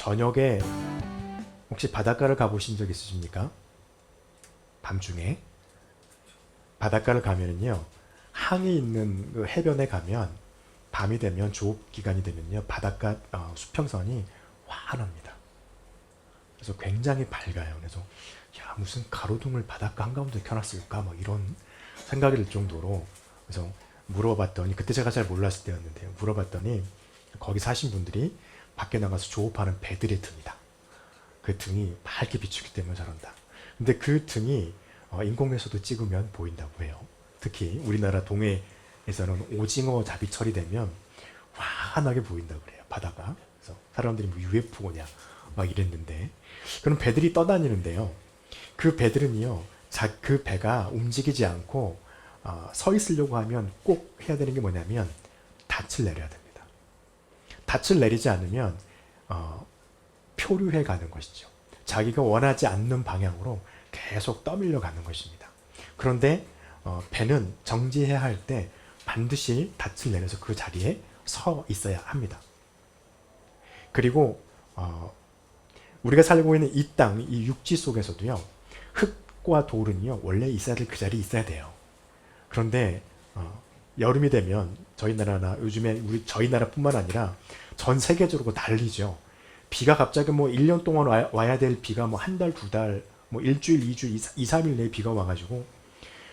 저녁에 혹시 바닷가를 가보신 적 있으십니까? 밤중에 바닷가를 가면은요, 항이 있는 그 해변에 가면 밤이 되면 조업 기간이 되면요, 바닷가 수평선이 환합니다. 그래서 굉장히 밝아요. 그래서 야, 무슨 가로등을 바닷가 한가운데 켜놨을까 뭐 이런 생각이 들 정도로, 그래서 물어봤더니, 그때 제가 잘 몰랐을 때였는데요, 물어봤더니 거기 사신 분들이 밖에 나가서 조업하는 배들의 등이다. 그 등이 밝게 비추기 때문에 저런다. 근데 그 등이 인공에서도 찍으면 보인다고 해요. 특히 우리나라 동해에서는 오징어 잡이철이 되면 환하게 보인다고 그래요, 바다가. 그래서 사람들이 뭐 UFO냐 막 이랬는데, 그럼 배들이 떠다니는데요, 그 배들은요, 그 배가 움직이지 않고 서 있으려고 하면 꼭 해야 되는 게 뭐냐면 닻을 내려야 됩니다. 닻을 내리지 않으면 표류해 가는 것이죠. 자기가 원하지 않는 방향으로 계속 떠밀려 가는 것입니다. 그런데 배는 정지해야 할 때 반드시 닻을 내려서 그 자리에 서 있어야 합니다. 그리고 우리가 살고 있는 이 땅, 이 육지 속에서도요, 흙과 돌은요, 원래 있어야 될 그 자리에 있어야 돼요. 그런데 여름이 되면 저희 나라나 요즘에 저희 나라뿐만 아니라 전 세계적으로 난리죠. 비가 갑자기 뭐 1년 동안 와야 될 비가 뭐 한 달, 두 달, 뭐 일주일, 2주, 2, 3일 내에 비가 와가지고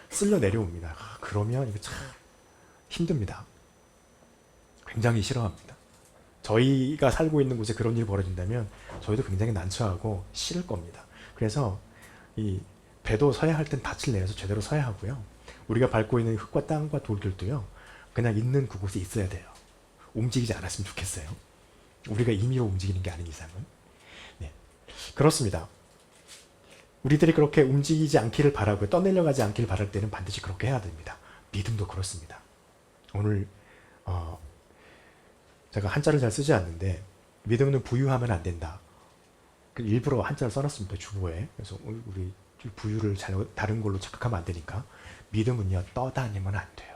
쓸려 내려옵니다. 그러면 이거 참 힘듭니다. 굉장히 싫어합니다. 저희가 살고 있는 곳에 그런 일이 벌어진다면 저희도 굉장히 난처하고 싫을 겁니다. 그래서 이 배도 서야 할 땐 닻을 내려서 제대로 서야 하고요. 우리가 밟고 있는 흙과 땅과 돌들도요, 그냥 있는 그곳에 있어야 돼요. 움직이지 않았으면 좋겠어요. 우리가 임의로 움직이는 게 아닌 이상은. 네, 그렇습니다. 우리들이 그렇게 움직이지 않기를 바라고 떠내려가지 않기를 바랄 때는 반드시 그렇게 해야 됩니다. 믿음도 그렇습니다. 오늘 제가 한자를 잘 쓰지 않는데, 믿음은 부유하면 안 된다. 일부러 한자를 써놨습니다, 주보에. 그래서 우리 부유를 다른 걸로 착각하면 안 되니까. 믿음은요, 떠다니면 안 돼요.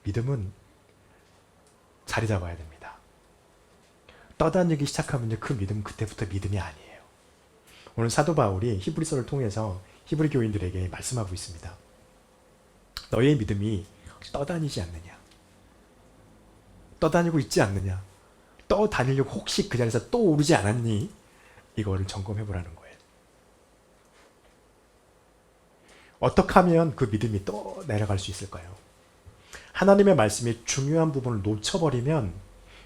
믿음은 자리 잡아야 됩니다. 떠다니기 시작하면 그 믿음은 그때부터 믿음이 아니에요. 오늘 사도 바울이 히브리서를 통해서 히브리 교인들에게 말씀하고 있습니다. 너의 믿음이 떠다니지 않느냐? 떠다니고 있지 않느냐? 떠다니려고 혹시 그 자리에서 또 오르지 않았니? 이거를 점검해 보라는 거예요. 어떻게 하면 그 믿음이 또 내려갈 수 있을까요? 하나님의 말씀의 중요한 부분을 놓쳐버리면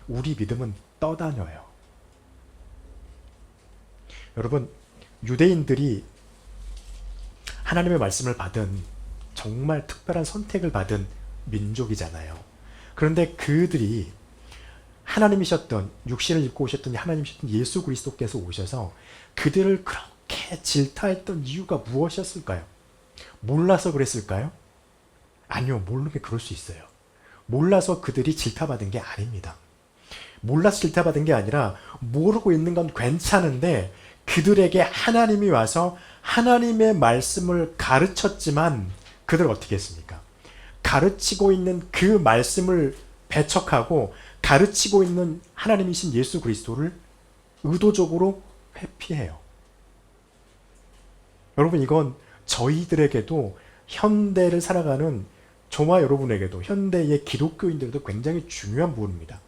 우리 믿음은 떠다녀요. 여러분, 유대인들이 하나님의 말씀을 받은 정말 특별한 선택을 받은 민족이잖아요. 그런데 그들이 하나님이셨던, 육신을 입고 오셨던 하나님이셨던 예수 그리스도께서 오셔서 그들을 그렇게 질타했던 이유가 무엇이었을까요? 몰라서 그랬을까요? 아니요, 모르는 게 그럴 수 있어요. 몰라서 그들이 질타받은 게 아닙니다. 몰라서 질타받은 게 아니라 모르고 있는 건 괜찮은데 그들에게 하나님이 와서 하나님의 말씀을 가르쳤지만 그들 어떻게 했습니까? 가르치고 있는 그 말씀을 배척하고 가르치고 있는 하나님이신 예수 그리스도를 의도적으로 회피해요. 여러분, 이건 저희들에게도, 현대를 살아가는 저와 여러분에게도, 현대의 기독교인들도 굉장히 중요한 부분입니다.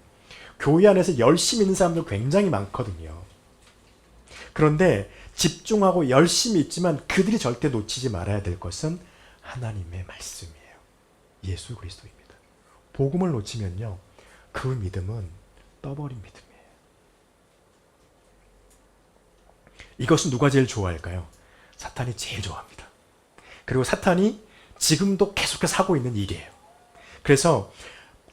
교회 안에서 열심히 있는 사람들 굉장히 많거든요. 그런데 집중하고 열심히 있지만 그들이 절대 놓치지 말아야 될 것은 하나님의 말씀이에요. 예수 그리스도입니다. 복음을 놓치면요, 그 믿음은 떠버린 믿음이에요. 이것은 누가 제일 좋아할까요? 사탄이 제일 좋아합니다. 그리고 사탄이 지금도 계속해서 하고 있는 일이에요. 그래서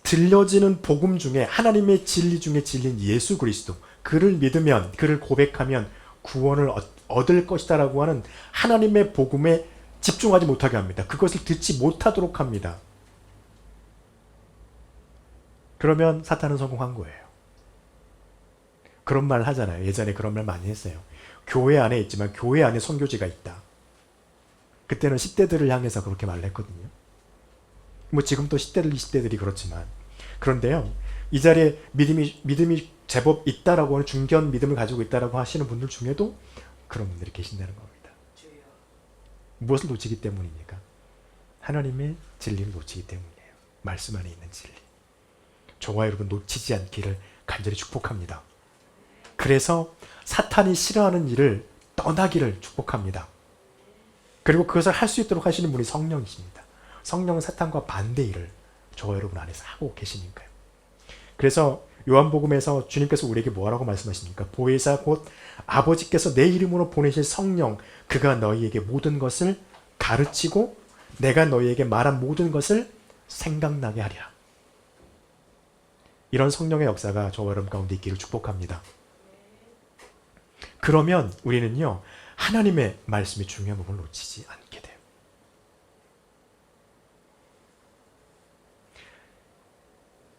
들려지는 복음 중에, 하나님의 진리 중에 진리인 예수 그리스도, 그를 믿으면, 그를 고백하면 구원을 얻을 것이다 라고 하는 하나님의 복음에 집중하지 못하게 합니다. 그것을 듣지 못하도록 합니다. 그러면 사탄은 성공한 거예요. 그런 말 하잖아요. 예전에 그런 말 많이 했어요. 교회 안에 있지만 교회 안에 선교지가 있다. 그때는 10대들을 향해서 그렇게 말을 했거든요. 뭐 지금도 10대들, 20대들이 그렇지만. 그런데요, 이 자리에 믿음이 제법 있다라고 하는 중견 믿음을 가지고 있다라고 하시는 분들 중에도 그런 분들이 계신다는 겁니다. 무엇을 놓치기 때문입니까? 하나님의 진리를 놓치기 때문이에요. 말씀 안에 있는 진리. 저와 여러분 놓치지 않기를 간절히 축복합니다. 그래서 사탄이 싫어하는 일을 떠나기를 축복합니다. 그리고 그것을 할 수 있도록 하시는 분이 성령이십니다. 성령은 사탄과 반대 일을 저와 여러분 안에서 하고 계시니까요. 그래서 요한복음에서 주님께서 우리에게 뭐라고 말씀하십니까? 보혜사 곧 아버지께서 내 이름으로 보내실 성령, 그가 너희에게 모든 것을 가르치고 내가 너희에게 말한 모든 것을 생각나게 하리라. 이런 성령의 역사가 저와 여러분 가운데 있기를 축복합니다. 그러면 우리는요, 하나님의 말씀이 중요한 부분을 놓치지 않게 돼요.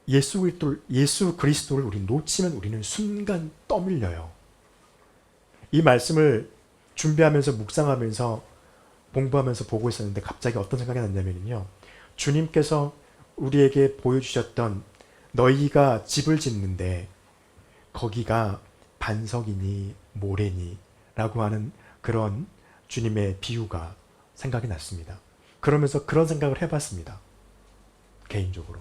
예수 그리스도를 우리 놓치면 우리는 순간 떠밀려요. 이 말씀을 준비하면서 묵상하면서 공부하면서 보고 있었는데 갑자기 어떤 생각이 났냐면요. 주님께서 우리에게 보여주셨던 너희가 집을 짓는데 거기가 반석이니 모래니 라고 하는 그런 주님의 비유가 생각이 났습니다. 그러면서 그런 생각을 해봤습니다. 개인적으로.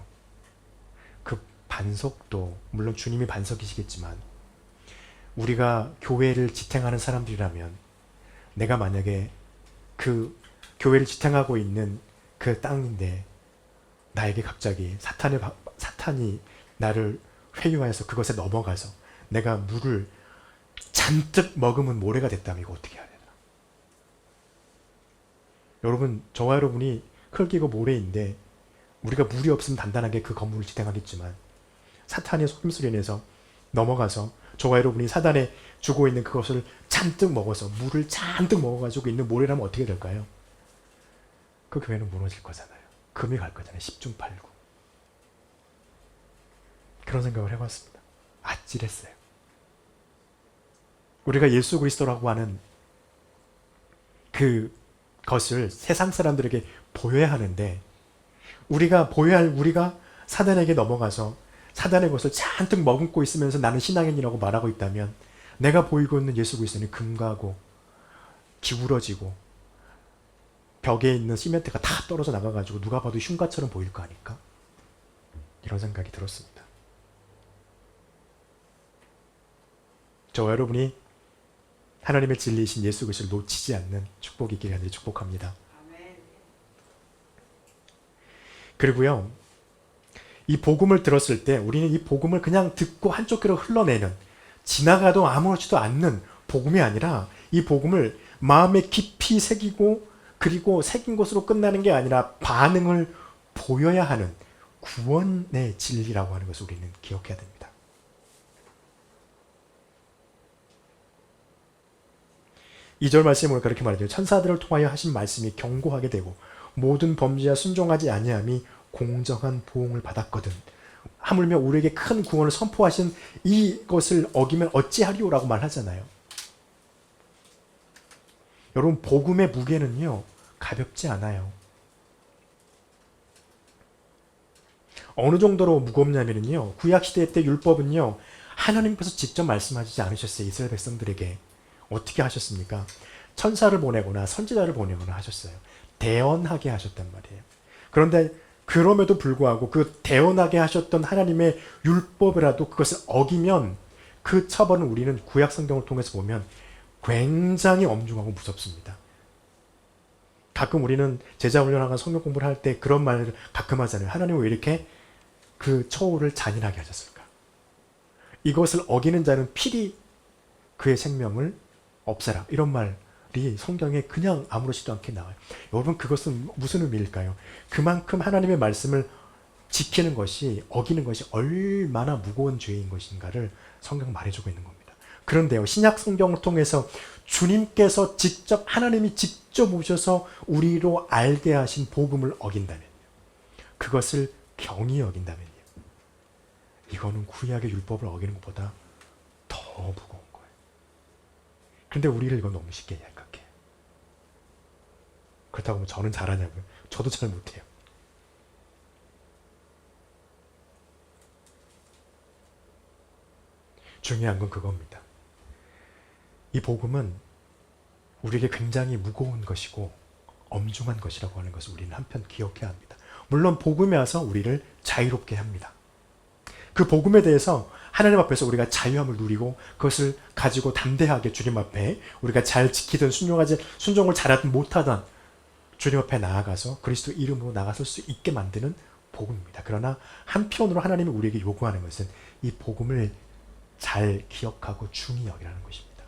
그 반석도 물론 주님이 반석이시겠지만 우리가 교회를 지탱하는 사람들이라면 내가 만약에 그 교회를 지탱하고 있는 그 땅인데 나에게 갑자기 사탄이 나를 회유하여서 그것에 넘어가서 내가 물을 잔뜩 머금은 모래가 됐다면 이거 어떻게 해야 되나? 여러분, 저와 여러분이 흙이고 모래인데 우리가 물이 없으면 단단하게 그 건물을 지탱하겠지만 사탄의 속임수로 인해서 넘어가서 저와 여러분이 사단에 주고 있는 그것을 잔뜩 먹어서 물을 잔뜩 먹어가지고 있는 모래라면 어떻게 될까요? 그 교회는 무너질 거잖아요. 금이 갈 거잖아요. 10중 8구. 그런 생각을 해봤습니다. 아찔했어요. 우리가 예수 그리스도라고 하는 그것을 세상 사람들에게 보여야 하는데 우리가 사단에게 넘어가서 사단의 것을 잔뜩 머금고 있으면서 나는 신앙인이라고 말하고 있다면 내가 보이고 있는 예수 그리스도는 금가고 기울어지고 벽에 있는 시멘트가 다 떨어져 나가가지고 누가 봐도 흉가처럼 보일 거 아닐까? 이런 생각이 들었습니다. 저와 여러분이 하나님의 진리이신 예수 그리스도를 놓치지 않는 축복이 있기를 간절히 축복합니다. 그리고요, 이 복음을 들었을 때 우리는 이 복음을 그냥 듣고 한쪽 귀로 흘러내는 지나가도 아무렇지도 않는 복음이 아니라 이 복음을 마음에 깊이 새기고 그리고 새긴 것으로 끝나는 게 아니라 반응을 보여야 하는 구원의 진리라고 하는 것을 우리는 기억해야 됩니다. 이 절 말씀에 보니까 그렇게 말해요. 천사들을 통하여 하신 말씀이 경고하게 되고 모든 범죄와 순종하지 아니함이 공정한 보응을 받았거든. 하물며 우리에게 큰 구원을 선포하신 이것을 어기면 어찌하리오라고 말하잖아요. 여러분, 복음의 무게는요 가볍지 않아요. 어느 정도로 무겁냐면요, 구약시대 때 율법은요 하나님께서 직접 말씀하시지 않으셨어요. 이스라엘 백성들에게 어떻게 하셨습니까? 천사를 보내거나 선지자를 보내거나 하셨어요. 대언하게 하셨단 말이에요. 그런데 그럼에도 불구하고 그 대언하게 하셨던 하나님의 율법이라도 그것을 어기면 그 처벌은 우리는 구약 성경을 통해서 보면 굉장히 엄중하고 무섭습니다. 가끔 우리는 제자 훈련하거나 성경 공부를 할 때 그런 말을 가끔 하잖아요. 하나님은 왜 이렇게 그 처우를 잔인하게 하셨을까? 이것을 어기는 자는 필히 그의 생명을 없애라. 이런 말이 성경에 그냥 아무렇지도 않게 나와요. 여러분, 그것은 무슨 의미일까요? 그만큼 하나님의 말씀을 지키는 것이, 어기는 것이 얼마나 무거운 죄인 것인가를 성경 말해주고 있는 겁니다. 그런데요, 신약 성경을 통해서 주님께서 직접, 하나님이 직접 오셔서 우리로 알게 하신 복음을 어긴다면요, 그것을 경히 여긴다면요, 이거는 구약의 율법을 어기는 것보다 더 무거운 거예요. 그런데 우리를 이건 너무 쉽게 생각해요. 그렇다고 하면 저는 잘하냐고요? 저도 잘 못해요. 중요한 건 그겁니다. 이 복음은 우리에게 굉장히 무거운 것이고 엄중한 것이라고 하는 것을 우리는 한편 기억해야 합니다. 물론 복음에 와서 우리를 자유롭게 합니다. 그 복음에 대해서 하나님 앞에서 우리가 자유함을 누리고 그것을 가지고 담대하게 주님 앞에 우리가 잘 지키든 순종을 잘하든 못하든 주님 앞에 나아가서 그리스도 이름으로 나가설 수 있게 만드는 복음입니다. 그러나 한편으로 하나님이 우리에게 요구하는 것은 이 복음을 잘 기억하고 중히 여기라는 것입니다.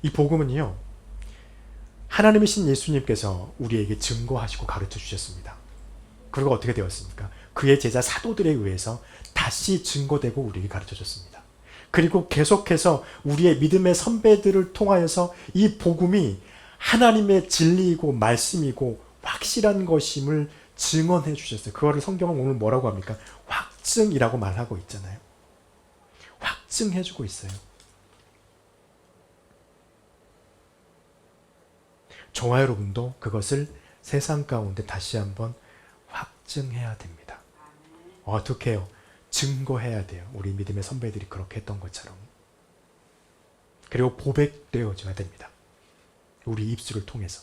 이 복음은요, 하나님이신 예수님께서 우리에게 증거하시고 가르쳐 주셨습니다. 그리고 어떻게 되었습니까? 그의 제자 사도들에 의해서 다시 증거되고 우리에게 가르쳐 줬습니다. 그리고 계속해서 우리의 믿음의 선배들을 통하여서 이 복음이 하나님의 진리이고 말씀이고 확실한 것임을 증언해 주셨어요. 그거를 성경은 오늘 뭐라고 합니까? 확증이라고 말하고 있잖아요. 확증해 주고 있어요. 저와 여러분도 그것을 세상 가운데 다시 한번 확증해야 됩니다. 어떻게 해요? 증거해야 돼요. 우리 믿음의 선배들이 그렇게 했던 것처럼. 그리고 고백되어져야 됩니다. 우리 입술을 통해서,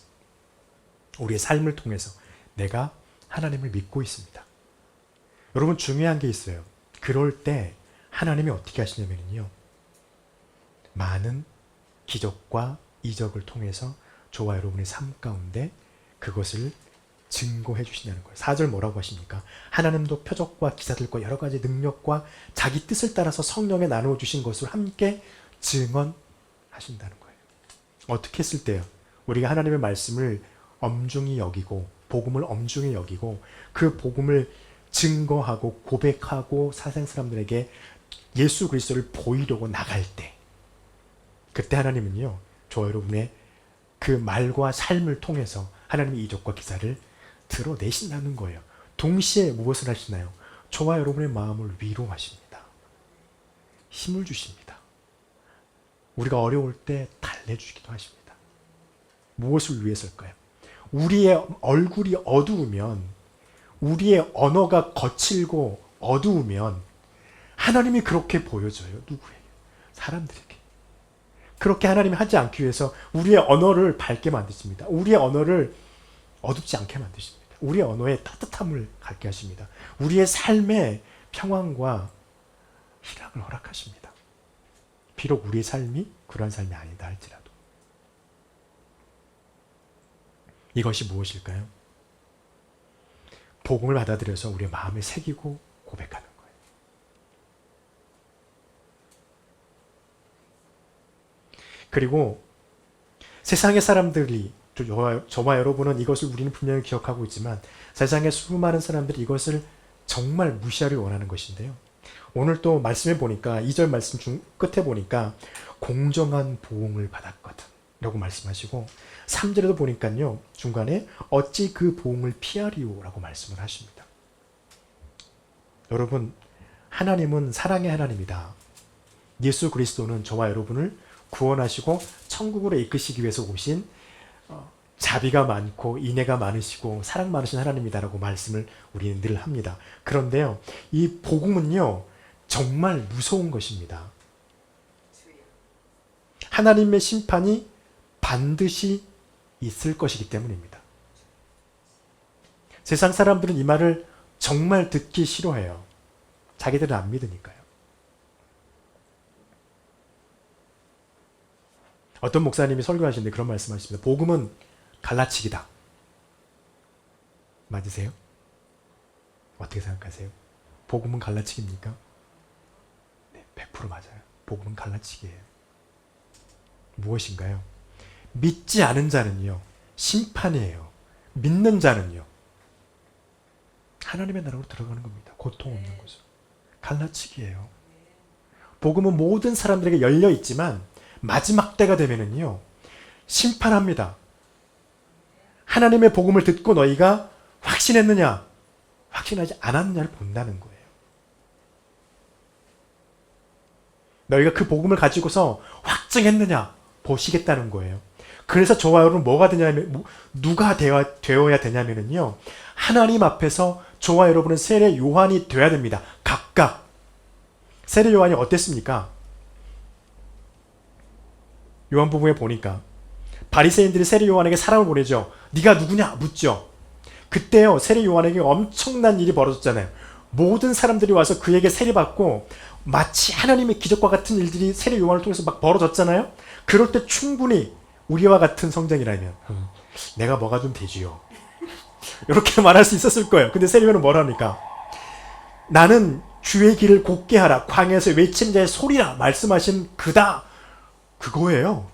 우리의 삶을 통해서 내가 하나님을 믿고 있습니다. 여러분, 중요한 게 있어요. 그럴 때 하나님이 어떻게 하시냐면요, 많은 기적과 이적을 통해서 저와 여러분의 삶 가운데 그것을 증거해 주시냐는 거예요. 4절 뭐라고 하십니까? 하나님도 표적과 기사들과 여러 가지 능력과 자기 뜻을 따라서 성령에 나누어 주신 것을 함께 증언하신다는 거예요. 어떻게 했을 때요? 우리가 하나님의 말씀을 엄중히 여기고 복음을 엄중히 여기고 그 복음을 증거하고 고백하고 세상 사람들에게 예수 그리스도를 보이려고 나갈 때, 그때 하나님은요, 저와 여러분의 그 말과 삶을 통해서 하나님의 이적과 기사를 드러내신다는 거예요. 동시에 무엇을 하시나요? 저와 여러분의 마음을 위로하십니다. 힘을 주십니다. 우리가 어려울 때 달래주기도 하십니다. 무엇을 위해서일까요? 우리의 얼굴이 어두우면, 우리의 언어가 거칠고 어두우면 하나님이 그렇게 보여져요. 누구에게? 사람들에게. 그렇게 하나님이 하지 않기 위해서 우리의 언어를 밝게 만드십니다. 우리의 언어를 어둡지 않게 만드십니다. 우리의 언어에 따뜻함을 갖게 하십니다. 우리의 삶에 평안과 희락을 허락하십니다. 비록 우리의 삶이 그러한 삶이 아니다 할지라도. 이것이 무엇일까요? 복음을 받아들여서 우리의 마음에 새기고 고백하는 거예요. 그리고 세상의 사람들이, 저와 여러분은 이것을 우리는 분명히 기억하고 있지만 세상의 수많은 사람들이 이것을 정말 무시하려 원하는 것인데요. 오늘 또 말씀해 보니까 2절 말씀 끝에 보니까 공정한 보응을 받았거든 라고 말씀하시고 3절에도 보니까요, 중간에 어찌 그 보응을 피하리오 라고 말씀을 하십니다. 여러분, 하나님은 사랑의 하나님이다. 예수 그리스도는 저와 여러분을 구원하시고 천국으로 이끄시기 위해서 오신 자비가 많고 인애가 많으시고 사랑 많으신 하나님이다라고 말씀을 우리는 늘 합니다. 그런데요, 이 복음은요, 정말 무서운 것입니다. 하나님의 심판이 반드시 있을 것이기 때문입니다. 세상 사람들은 이 말을 정말 듣기 싫어해요. 자기들은 안 믿으니까요. 어떤 목사님이 설교하시는데 그런 말씀하십니다. 복음은 갈라치기다. 맞으세요? 어떻게 생각하세요? 복음은 갈라치기입니까? 네, 100% 맞아요. 복음은 갈라치기예요. 무엇인가요? 믿지 않은 자는요, 심판이에요. 믿는 자는요, 하나님의 나라로 들어가는 겁니다. 고통 없는 곳으로. 갈라치기예요. 복음은 모든 사람들에게 열려 있지만 마지막 때가 되면은요, 심판합니다. 하나님의 복음을 듣고 너희가 확신했느냐, 확신하지 않았느냐를 본다는 거예요. 너희가 그 복음을 가지고서 확증했느냐 보시겠다는 거예요. 그래서 저와 여러분 뭐가 되냐면, 누가 되어야 되냐면요, 하나님 앞에서 저와 여러분은 세례 요한이 되어야 됩니다. 각각. 세례 요한이 어땠습니까? 요한복음에 보니까 바리새인들이 세례 요한에게 사람을 보내죠. 네가 누구냐 묻죠. 그때요 세례 요한에게 엄청난 일이 벌어졌잖아요. 모든 사람들이 와서 그에게 세례받고 마치 하나님의 기적과 같은 일들이 세례 요한을 통해서 막 벌어졌잖아요. 그럴 때 충분히 우리와 같은 성장이라면 내가 뭐가 좀 되지요. 이렇게 말할 수 있었을 거예요. 근데 세례 요한은 뭐라 합니까? 나는 주의 길을 곧게 하라. 광야에서 외치는 자의 소리라 말씀하신 그다. 그거예요.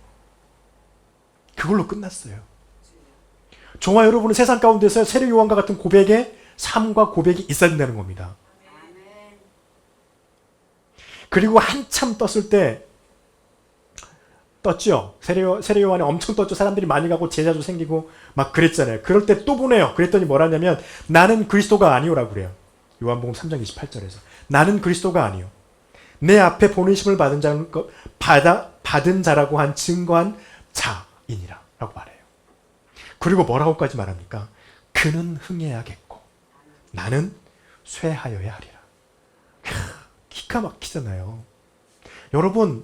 그걸로 끝났어요. 저와 여러분은 세상 가운데서 세례 요한과 같은 고백의 삶과 고백이 있어야 된다는 겁니다. 그리고 한참 떴을 때 떴죠. 세례 요한이 엄청 떴죠. 사람들이 많이 가고 제자도 생기고 막 그랬잖아요. 그럴 때 또 보내요. 그랬더니 뭐라냐면 나는 그리스도가 아니오라고 그래요. 요한복음 3장 28절에서 나는 그리스도가 아니오. 내 앞에 보내심을 받은 자라고 한 증거한 자이니라 라고 말해요. 그리고 뭐라고까지 말합니까? 그는 흥해야겠고 나는 쇠하여야 하리라. 기가 막히잖아요. 여러분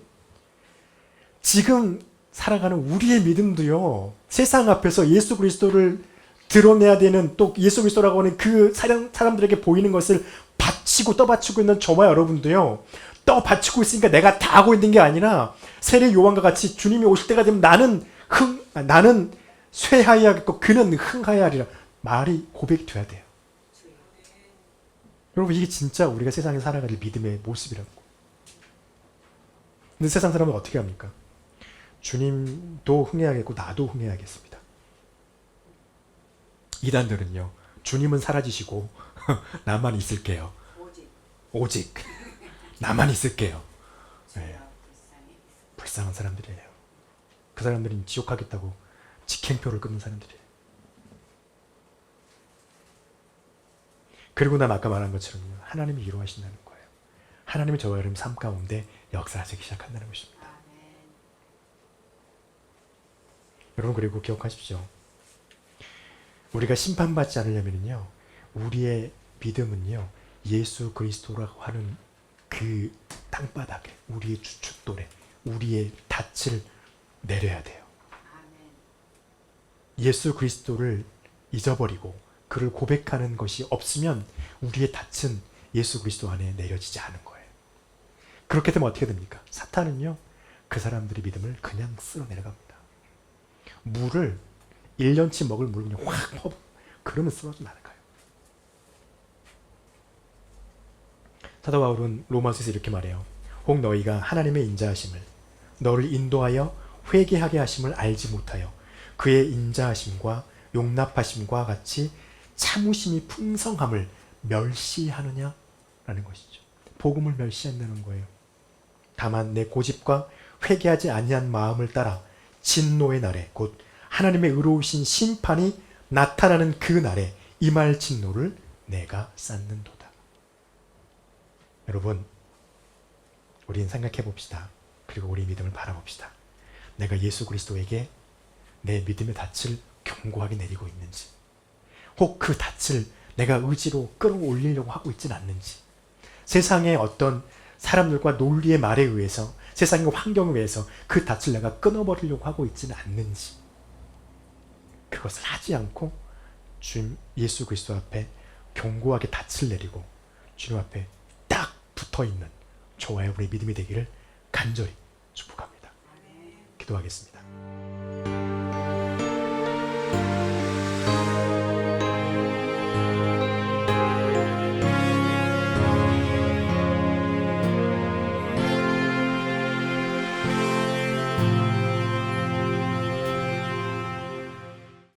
지금 살아가는 우리의 믿음도요. 세상 앞에서 예수 그리스도를 드러내야 되는 또 예수 그리스도라고 하는 그 사람들에게 보이는 것을 바치고 떠받치고 있는 저와 여러분도요. 떠받치고 있으니까 내가 다 하고 있는 게 아니라 세례 요한과 같이 주님이 오실 때가 되면 나는 쇠하여야겠고 그는 흥하여야 하리라. 말이 고백이 돼야 돼요. 여러분 이게 진짜 우리가 세상에 살아갈 믿음의 모습이라고. 근데 세상 사람은 어떻게 합니까? 주님도 흥해야겠고 나도 흥해야겠습니다. 이단들은요. 주님은 사라지시고 나만 있을게요. 오직 나만 있을게요. 네. 불쌍한 사람들이에요. 그 사람들은 지옥 가겠다고 직행표를 끊는 사람들이에요. 그리고 난 아까 말한 것처럼 하나님이 이루어하신다는 거예요. 하나님이 저와 여러분 삶 가운데 역사하시기 시작한다는 것입니다. 여러분 그리고 기억하십시오. 우리가 심판받지 않으려면요. 우리의 믿음은요. 예수 그리스도라고 하는 그 땅바닥에 우리의 주춧돌에 우리의 닻을 내려야 돼요. 예수 그리스도를 잊어버리고 그를 고백하는 것이 없으면 우리의 닻은 예수 그리스도 안에 내려지지 않은 거예요. 그렇게 되면 어떻게 됩니까? 사탄은요. 그 사람들의 믿음을 그냥 쓸어 내려갑니다. 물을 1년치 먹을 물을 그냥 확 퍼. 그러면 쓰러지면 안 가요. 사도 바울은 로마서에서 이렇게 말해요. 혹 너희가 하나님의 인자하심을 너를 인도하여 회개하게 하심을 알지 못하여 그의 인자하심과 용납하심과 같이 참으심이 풍성함을 멸시하느냐라는 것이죠. 복음을 멸시한다는 거예요. 다만 내 고집과 회개하지 아니한 마음을 따라 진노의 날에 곧 하나님의 의로우신 심판이 나타나는 그 날에 임할 진노를 내가 쌓는도다. 여러분 우리는 생각해 봅시다. 그리고 우리 믿음을 바라봅시다. 내가 예수 그리스도에게 내 믿음의 닻을 견고하게 내리고 있는지, 혹 그 닻을 내가 의지로 끌어올리려고 하고 있지는 않는지, 세상의 어떤 사람들과 논리의 말에 의해서 세상의 환경에 의해서 그 닻을 내가 끊어버리려고 하고 있지는 않는지, 그것을 하지 않고 주님 예수 그리스도 앞에 견고하게 닻을 내리고 주님 앞에 딱 붙어있는 저와 여러분의 믿음이 되기를 간절히 축복합니다. 기도하겠습니다.